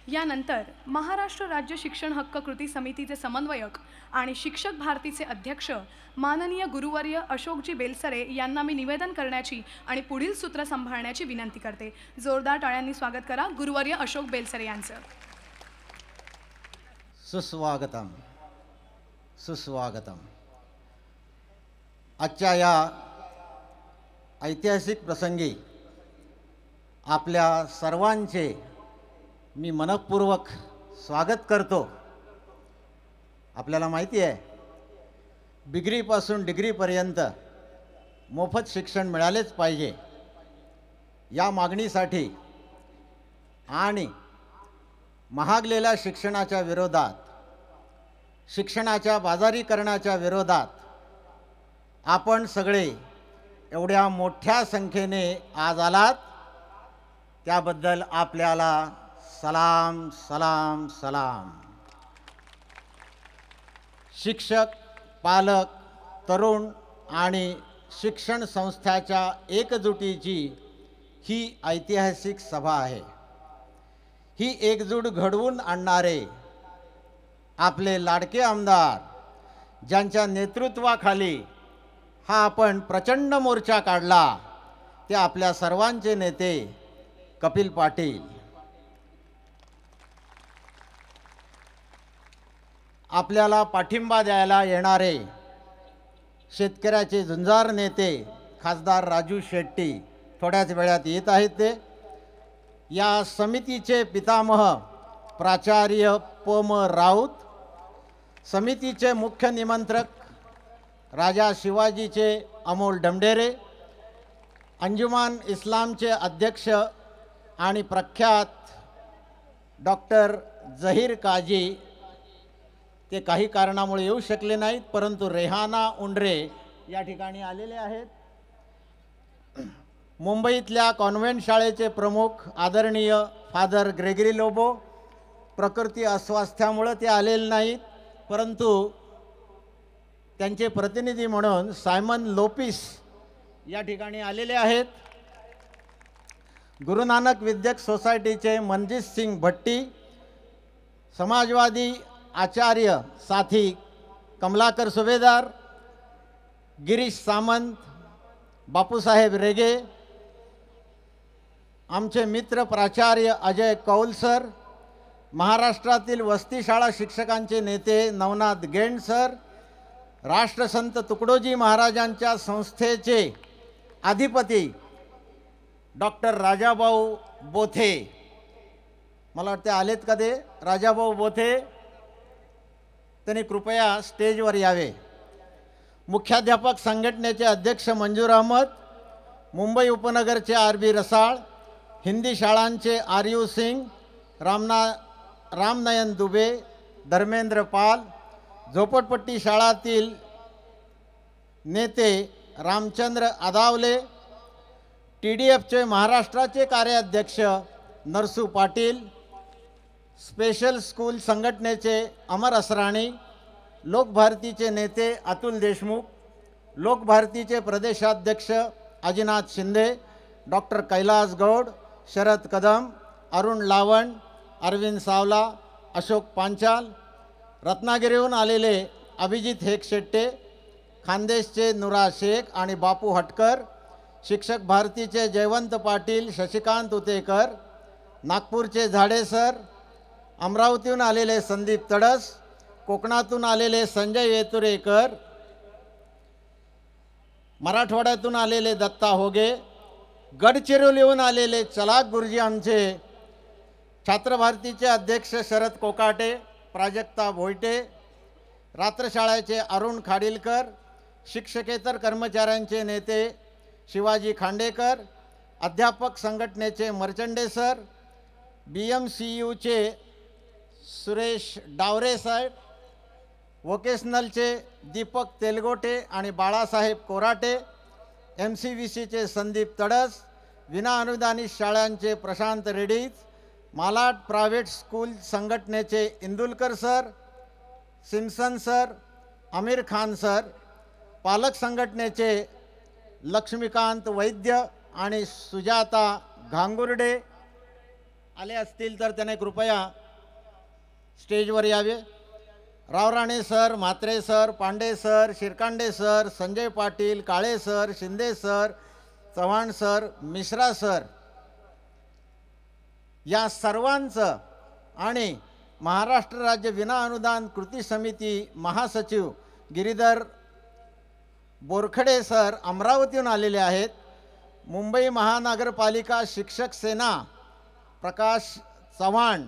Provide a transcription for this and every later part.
यानंतर महाराष्ट्र राज्य शिक्षण हक्क कृती समितीचे समन्वयक आणि शिक्षक भारतीचे अध्यक्ष माननीय गुरुवर्य अशोकजी बेलसरे यांना मी निवेदन करण्याची आणि पुढील सूत्र सांभाळण्याची विनंती करते। जोरदार टाळ्यांनी स्वागत करा गुरुवर्य अशोक बेलसरे यांचं। सुस्वागतम सुस्वागतम। आजच्या या ऐतिहासिक प्रसंगी आपल्या सर्वांचे मी मनपूर्वक स्वागत करतो। आपल्याला माहिती आहे डिग्रीपासून डिग्रीपर्यंत मोफत शिक्षण मिळालेच पाहिजे या मागणीसाठी आणि महागलेल्या शिक्षणाच्या विरोधात, शिक्षणाच्या बाजारीकरणाच्या विरोधात आपण सगळे एवढ्या मोठ्या संख्येने आज आलात त्याबद्दल आपल्याला सलाम सलाम सलाम। शिक्षक, पालक, तरुण आणि शिक्षण संस्थांच्या एकजुटीची ही ऐतिहासिक सभा आहे। ही एकजूट घडवून आणणारे आपले लाडके आमदार ज्यांच्या नेतृत्वाखाली हा आपण प्रचंड मोर्चा काढला ते आपल्या सर्वांचे नेते कपिल पाटील। आपल्याला पाठिंबा द्यायला येणारे शेतकऱ्याचे झुंजार नेते खासदार राजू शेट्टी थोड्याच वेळात येत आहेत। ते या समितीचे पितामह प्राचार्य पम राऊत, समितीचे मुख्य निमंत्रक राजा शिवाजीचे अमोल डमडेरे, अंजुमान इस्लामचे अध्यक्ष आणि प्रख्यात डॉक्टर झहीर काजी ते काही कारणामुळे येऊ शकले नाहीत, परंतु रेहाना उंडरे या ठिकाणी आलेले आहेत। मुंबईतल्या कॉन्व्हेंट शाळेचे प्रमुख आदरणीय फादर ग्रेगरी लोबो प्रकृती अस्वास्थ्यामुळे ते आलेले नाहीत, परंतु त्यांचे प्रतिनिधी म्हणून सायमन लोपिस या ठिकाणी आलेले आहेत। गुरु नानक विद्यक सोसायटीचे मनजीत सिंग भट्टी, समाजवादी आचार्य साथी कमलाकर सुभेदार, गिरीश सामंत, बापूसाहेब रेगे, आमचे मित्र प्राचार्य अजय कौल सर, महाराष्ट्रातील वस्ती शाळा शिक्षकांचे नेते नवनाथ गेंड सर, राष्ट्रसंत तुकडोजी महाराजांच्या संस्थेचे अधिपती डॉक्टर राजाभाऊ बोथे, मला वाटते आलेत का ते राजाभाऊ बोथे, त्यांनी कृपया स्टेजवर यावे। मुख्याध्यापक संघटनेचे अध्यक्ष मंजूर अहमद, मुंबई उपनगरचे आर.बी. रसाळ, हिंदी शाळांचे आर.यू. सिंग, रामनयन दुबे, धर्मेंद्र पाल, झोपडपट्टी शाळातील नेते रामचंद्र आदावले, TDFचे महाराष्ट्राचे कार्याध्यक्ष नरसू पाटील, स्पेशल स्कूल संघटनेचे अमर असराणी, लोकभारतीचे नेते अतुल देशमुख, लोकभारतीचे प्रदेशाध्यक्ष अजिनाथ शिंदे, डॉक्टर कैलास गौड, शरद कदम, अरुण लावण, अरविंद सावला, अशोक पांचाल, रत्नागिरीहून आलेले अभिजित हेकशेट्टे, खानदेशचे नुरा शेख आणि बापू हटकर, शिक्षक भारतीचे जयवंत पाटील, शशिकांत उतेकर, नागपूरचे झाडे सर, अमरावतीहून आलेले संदीप तडस, कोकणातून आलेले संजय येतुरेकर, मराठवाड्यातून आलेले दत्ता होगे, गडचिरोलीहून आलेले चलाक गुरुजी आमचे, छात्र भारतीचे अध्यक्ष शरद कोकाटे, प्राजक्ता भोयटे, रात्रशाळेचे अरुण खाडीलकर, शिक्षकेतर कर्मचाऱ्यांचे नेते शिवाजी खांडेकर, अध्यापक संघटनेचे मर्चंडे सर, BMCUचे सुरेश डावरे साहेब, वोकेशनलचे दीपक तेलगोटे आणि बाळासाहेब कोराटे, MCVCचे संदीप तडस, विना अनुदानित शाळांचे प्रशांत रेड्डी, मालाड प्रायव्हेट स्कूल संघटनेचे Indulkar sir, Simpson sir, Aamir Khan sir, पालक संघटनेचे लक्ष्मीकांत वैद्य आणि सुजाता घांगुर्डे, आले असतील तर त्याने कृपया स्टेजवर यावे. Raorane sir, Mhatre sir, Pande sir, Shirkande sir, Sanjay Patil, Kale sir, Shinde sir, Chavan sir, Mishra sir या सर्वांचं आणि महाराष्ट्र राज्य विना अनुदान कृती समिती महासचिव गिरीधर बोरखडे सर अमरावतीहून आलेले आहेत. मुंबई महानगरपालिका शिक्षक सेना प्रकाश चव्हाण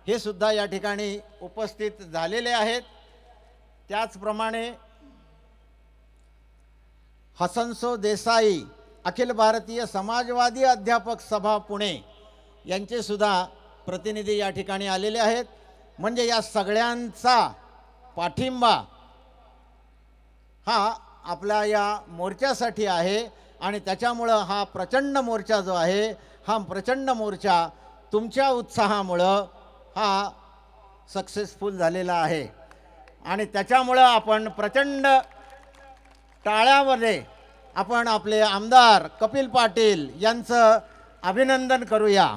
हे सुद्धा या ठिकाणी उपस्थित झालेले आहेत. त्याचप्रमाणे हसनसो देसाई अखिल भारतीय समाजवादी अध्यापक सभा पुणे यांचे सुद्धा प्रतिनिधी या ठिकाणी आलेले आहेत. म्हणजे या सगळ्यांचा पाठिंबा हा आपल्या या मोर्चासाठी आहे आणि त्याच्यामुळं हा प्रचंड मोर्चा जो आहे हा प्रचंड मोर्चा तुमच्या उत्साहामुळं हा सक्सेसफुल झालेला आहे आणि त्याच्यामुळं आपण प्रचंड टाळ्यामध्ये आपण आपले आमदार कपिल पाटील यांचं अभिनंदन करूया.